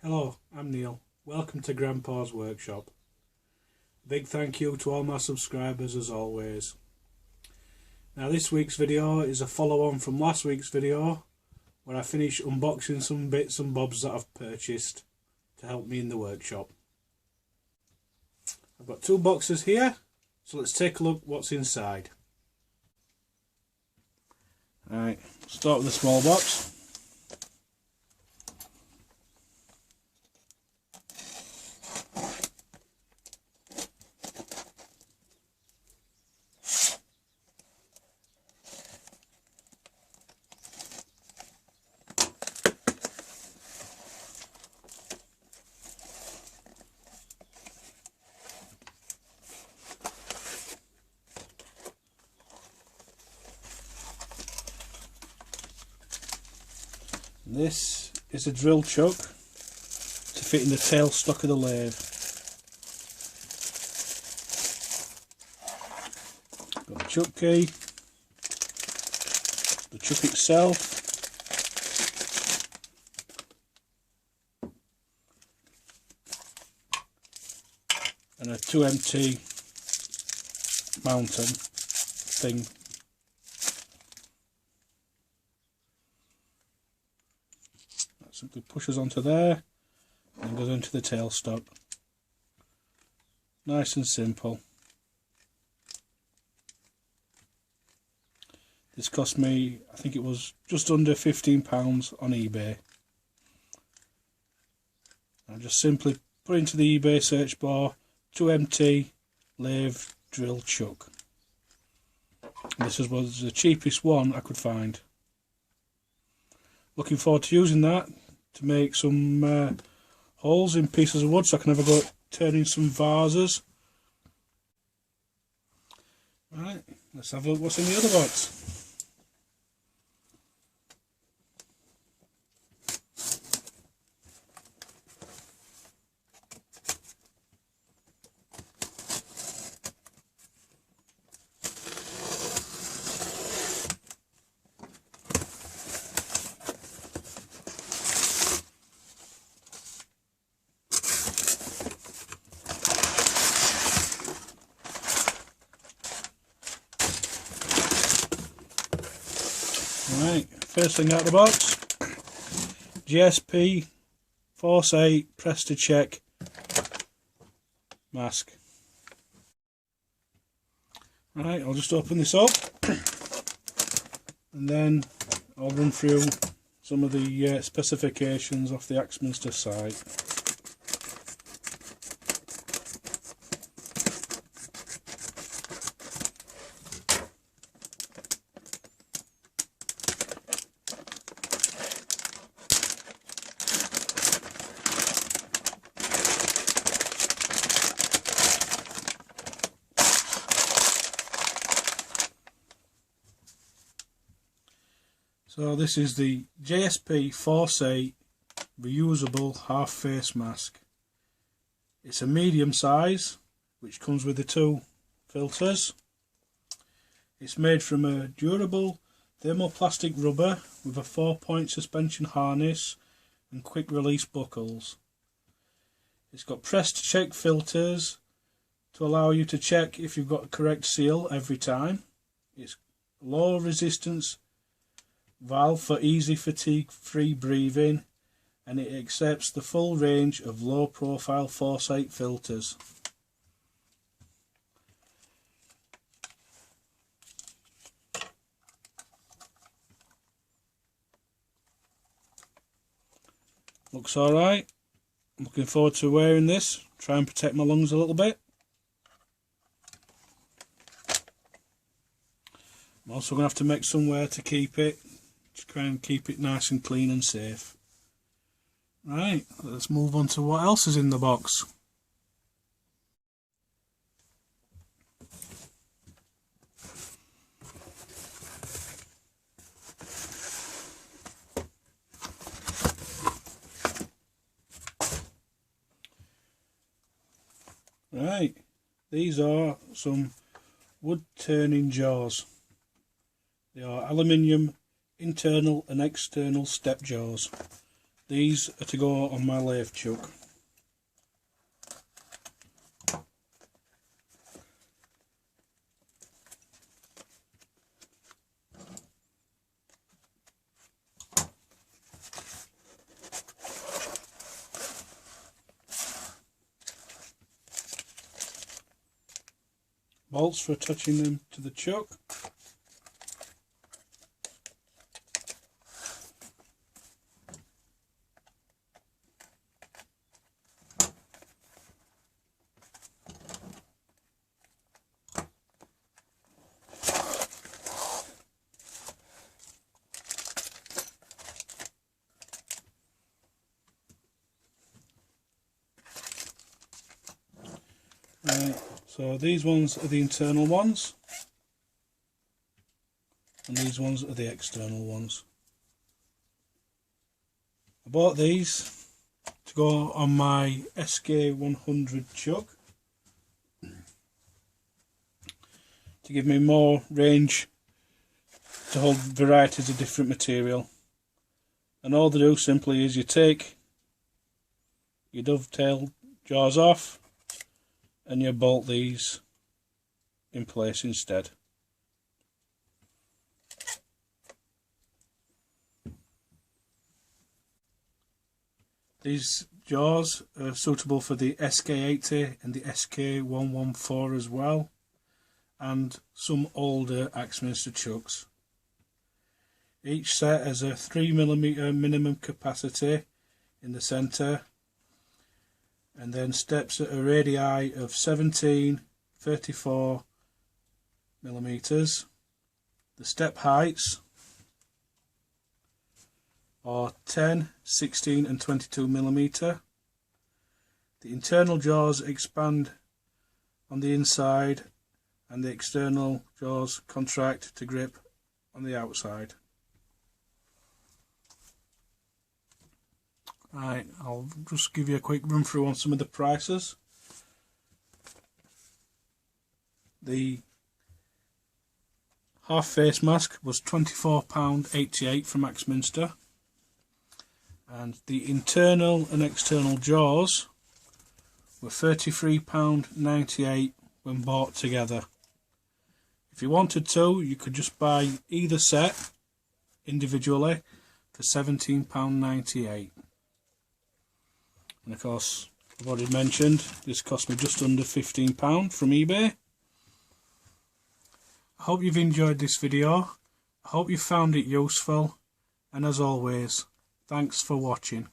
Hello, I'm Neil. Welcome to Grandpa's Workshop. Big thank you to all my subscribers as always. Now this week's video is a follow-on from last week's video where I finish unboxing some bits and bobs that I've purchased to help me in the workshop. I've got two boxes here, so let's take a look what's inside. Alright, start with the small box. This is a drill chuck to fit in the tailstock of the lathe. Got the chuck key, the chuck itself, and a 2MT mountain thing. Simply pushes onto there and goes into the tailstock. Nice and simple. This cost me, I think it was just under £15 on eBay. I just simply put into the eBay search bar 2MT lathe drill chuck. This was the cheapest one I could find. Looking forward to using that to make some holes in pieces of wood so I can have a go at turning some vases. Right, let's have a look what's in the other box. Right, first thing out of the box, GSP Force 8 Press to Check mask. Right, I'll just open this up and then I'll run through some of the specifications off the Axminster site. So this is the JSP Force 8 reusable half face mask. It's a medium size which comes with the two filters. It's made from a durable thermoplastic rubber with a 4-point suspension harness and quick release buckles. It's got press to check filters to allow you to check if you've got a correct seal every time. It's low resistance valve for easy fatigue free breathing, and it accepts the full range of low profile Force 8 filters. Looks alright. I'm looking forward to wearing this, try and protect my lungs a little bit. I'm also going to have to make somewhere to keep it, to try and keep it nice and clean and safe. Right, let's move on to what else is in the box. Right, these are some wood turning jaws. They are aluminium internal and external step jaws. these are to go on my lathe chuck. Bolts for attaching them to the chuck. Right, so these ones are the internal ones and these ones are the external ones. I bought these to go on my SK100 chuck to give me more range to hold varieties of different material, and all they do simply is you take your dovetail jaws off and you bolt these in place instead. These jaws are suitable for the SK80 and the SK114 as well, and some older Axminster chucks. Each set has a 3mm minimum capacity in the centre, and then steps at a radii of 17, 34 millimeters. The step heights are 10, 16 and 22 millimeter. The internal jaws expand on the inside and the external jaws contract to grip on the outside. Right, I'll just give you a quick run through on some of the prices. The half face mask was £24.88 from Axminster, and the internal and external jaws were £33.98 when bought together. If you wanted to, you could just buy either set individually for £17.98. And of course, I've already mentioned, this cost me just under £15 from eBay. I hope you've enjoyed this video. I hope you found it useful. And as always, thanks for watching.